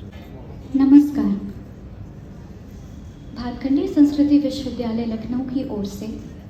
नमस्कार। भातखंडी संस्कृति विश्वविद्यालय लखनऊ की ओर से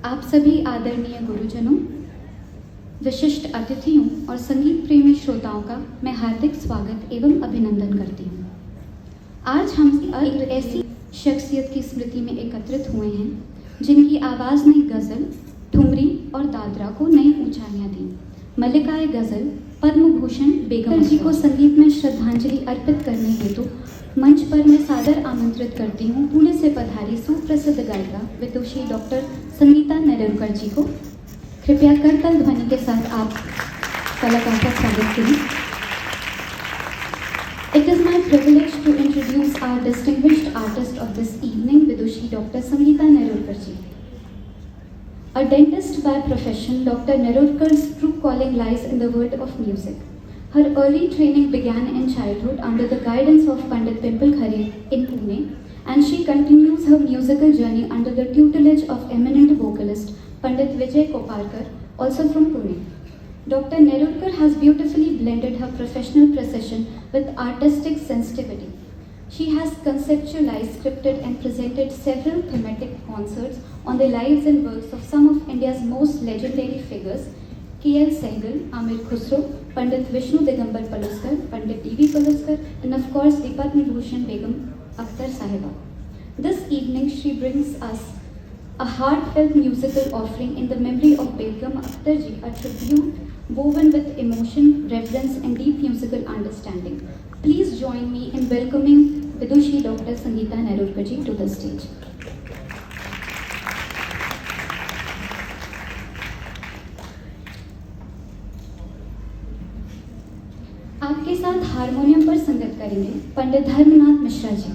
आप सभी आदरणीय गुरुजनों, विशिष्ट अतिथियों और संगीत प्रेमी श्रोताओं का मैं हार्दिक स्वागत एवं अभिनंदन करती हूँ। आज हम एक ऐसी शख्सियत की स्मृति में एकत्रित हुए हैं जिनकी आवाज़ ने गज़ल, ठुमरी और दादरा को नई ऊंचाइयाँ दी। मल्लिकाए गज़ल पद्म भूषण बेगम जी को संगीत में श्रद्धांजलि अर्पित करने हेतु मंच पर मैं सादर आमंत्रित करती हूँ पुणे से पधारी सुप्रसिद्ध गायिका विदुषी डॉक्टर संगीता नेरुरकर जी को। कृपया करतल ध्वनि के साथ आप कलाकार का स्वागत करें। It is my privilege to introduce our distinguished artist of this evening, Vidushi Dr. Sangeeta Nerurkar ji. A dentist by profession, Dr. Nerurkar's true calling lies in the world of music. Her early training began in childhood under the guidance of Pandit Pimple Khare in Pune, and she continues her musical journey under the tutelage of eminent vocalist Pandit Vijay Koparkar, also from Pune. Dr. Nerurkar has beautifully blended her professional precision with artistic sensitivity. She has conceptualized, scripted and presented several thematic concerts on the lives and works of some of India's most legendary figures, K.L. Sehgal, Amir Khusro, Pandit Vishnu Digambar Paluskar, Pandit D.V. Paluskar, and of course the Padma Bhushan Begum Akhtar Sahiba. This evening she brings us a heartfelt musical offering in the memory of Begum Akhtar ji, a tribute woven with emotion, reverence and deep musical understanding. Please join me in welcoming Vidushi Dr. Sangeeta Nerurkar ji to the stage. आपके साथ harmonium पर संगत करेंगे पंडित धर्मनाथ मिश्रा जी।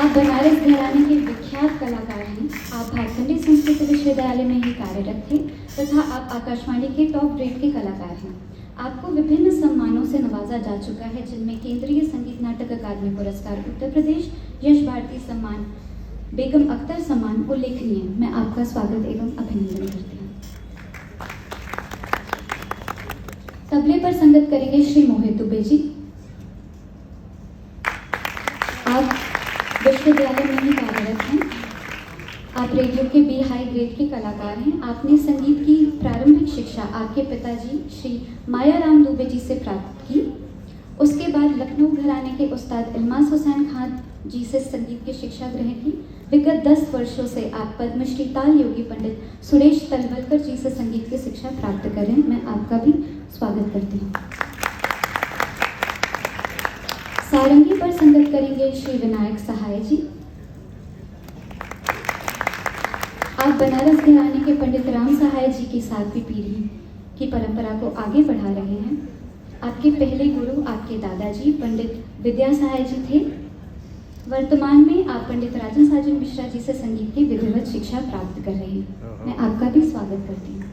आप बनारस घराने के विख्यात कलाकार हैं। आप भातखंडी संस्कृति विश्वविद्यालय में ही कार्यरत थे तथा आप आकाशवाणी के टॉप ग्रेड के कलाकार हैं। आपको विभिन्न सम्मानों से नवाजा जा चुका है, जिनमें केंद्रीय संगीत नाटक अकादमी पुरस्कार उत्तर प्रदेश, यश भारती सम्मान, बेगम अख्तर सम्मान उल्लेखनीय। मैं आपका स्वागत एवं अभिनंदन करती हूँ। तबले पर संगत करेंगे श्री मोहित दुबे जी। आप विश्वविद्यालय में ही कार्यरत हैं। आप रेडियो के बी हाई ग्रेड के कलाकार हैं। आपने संगीत की प्रारंभिक शिक्षा आपके पिताजी श्री मायाराम दुबे जी से प्राप्त की। उसके बाद लखनऊ घराने के उस्ताद इल्मास हुसैन खान जी से संगीत की शिक्षा ग्रहण की। विगत 10 वर्षों से आप पद्मश्री ताल योगी पंडित सुरेश तलवलकर जी से संगीत की शिक्षा प्राप्त करें। मैं आपका भी स्वागत करती हूँ। सारंगी पर संगत करेंगे श्री विनायक सहाय जी। आप बनारस घराने के पंडित राम सहाय जी की 7वीं पीढ़ी की परंपरा को आगे बढ़ा रहे हैं। आपके पहले गुरु आपके दादाजी पंडित विद्या सहाय जी थे। वर्तमान में आप पंडित राजन साजन मिश्रा जी से संगीत की विधिवत शिक्षा प्राप्त कर रहे हैं। मैं आपका भी स्वागत करती हूँ।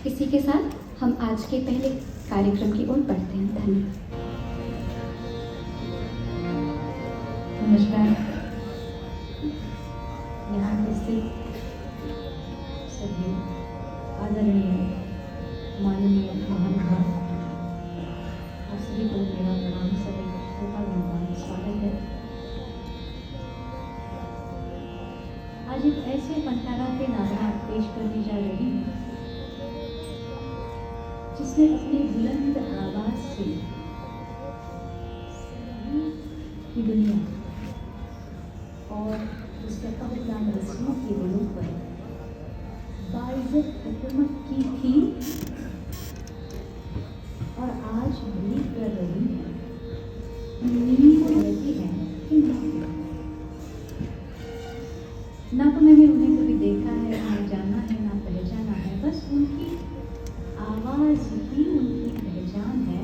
इसी के साथ हम आज के पहले कार्यक्रम की ओर बढ़ते हैं। धन्यवाद। नमस्कार। यहाँ उपस्थित सभी आदरणीय माननीय महानुभाव, आप सभी को मेरा प्रणाम, सभी श्रोतागण स्वागत है। आज एक ऐसे पंटारा के नाराज पेश करने जा रही हूँ जिसने अपनी बुलंद आवाज से की दुनिया और उसके कब्रिस्तान रस्मों के दिलों पर बाइज्जत हुकूमत की थी और आज भी कर रही है। नींद रहती है कि ना तो मैंने उन्हें कभी देखा है, ना जाना है, ना पहचाना है। बस उनकी आवाज ही उनकी पहचान है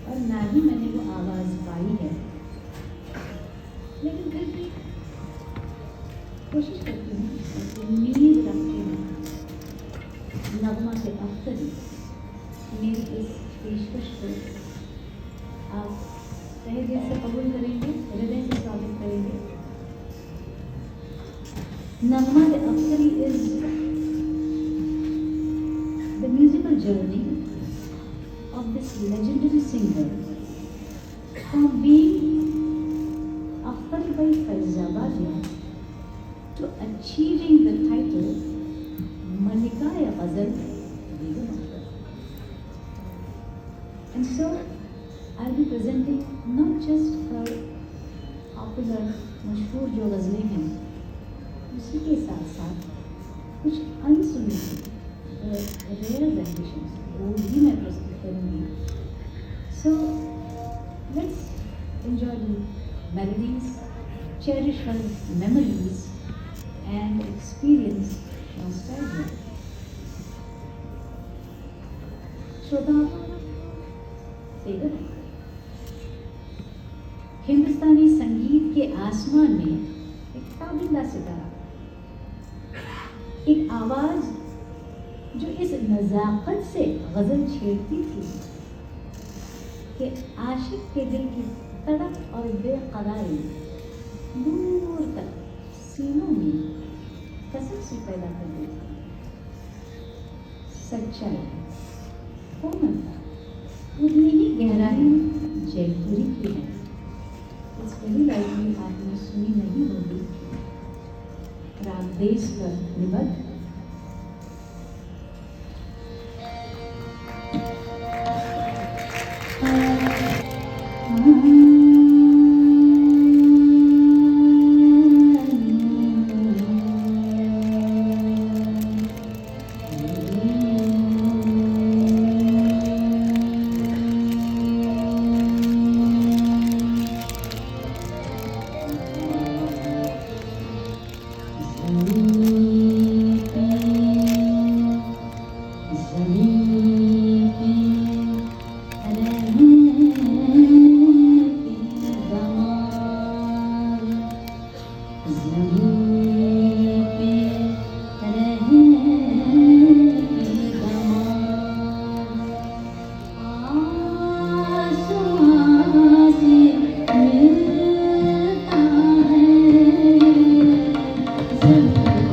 और ना ही मैंने वो आवाज पाई है, लेकिन फिर भी कोशिश करती हूँ, उम्मीद रखती हूँ नगमा से अख्तरी मेरी इस पेशकश को आप तहे दिल से कबूल करेंगे, हृदय से स्वागत करेंगे। नगमा से Akhtari is the musical journey of this legendary singer from being a Faribai Faizabadia to achieving the title Malika-e Ghazal Begum Akhtar. And so I'll be presenting not just her popular मशहूर जो गज़लें हैं उसी के साथ साथ कुछ अनसुनी रेयर रेंडिशंस वो भी मैं प्रस्तुत करूँगी. So let's enjoy the melodies, cherish her memories and experience nostalgia. श्रोता हिंदुस्तानी संगीत के आसमान में एक ताबिंदा सितारा, एक आवाज जो इस नज़ाकत से गज़ल छेड़ती थी कि आशिक के दिल की तड़प और बेकरारी दूर तक सीनों में कसक सी पैदा कर देती. सच्चाई, कोमलता, उतनी ही गहराई जयपुरी की है. इस पहली लाइन में आपने सुनी नहीं होगी राग देश पर निबद्ध मिलता है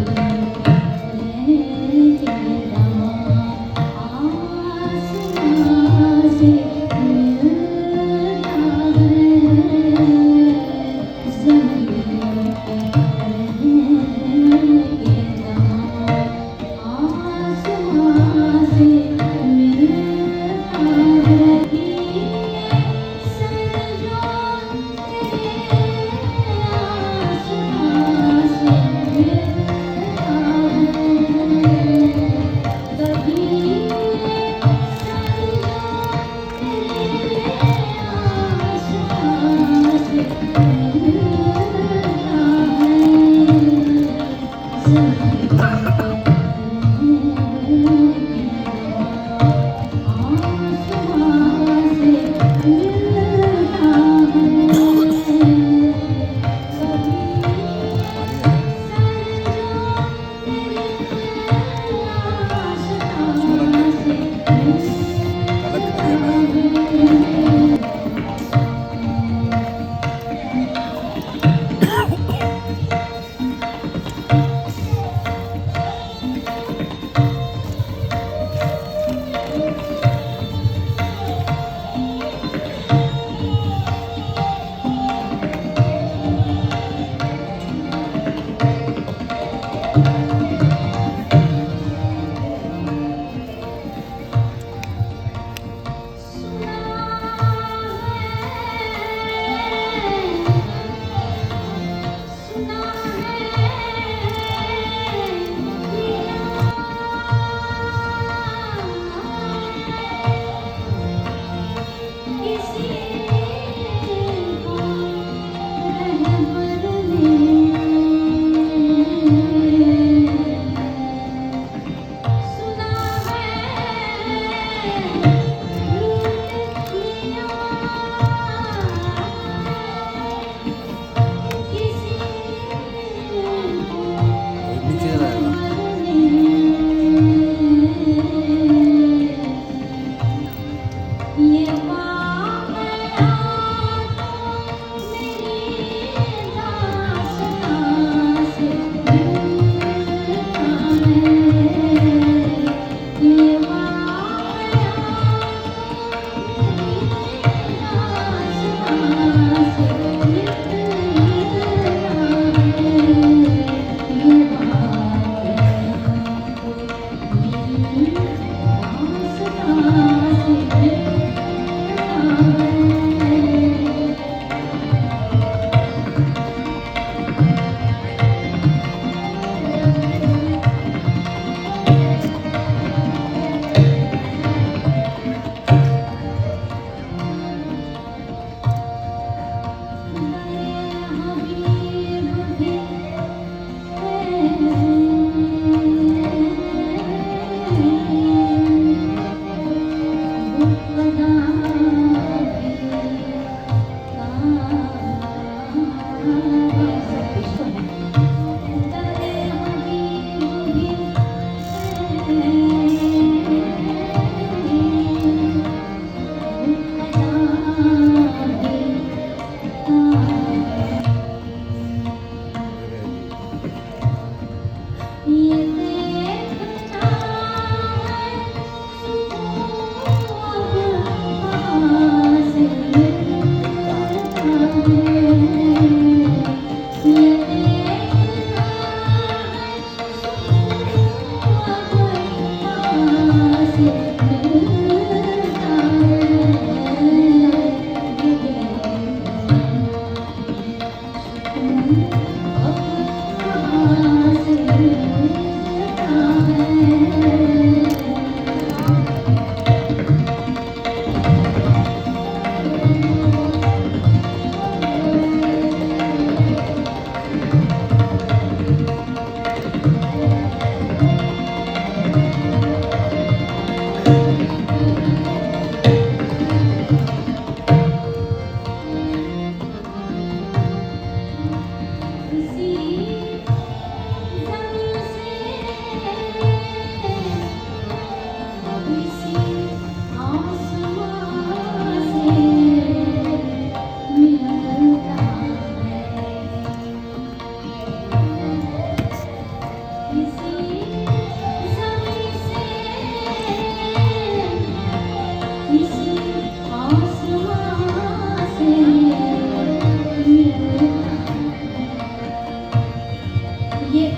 ये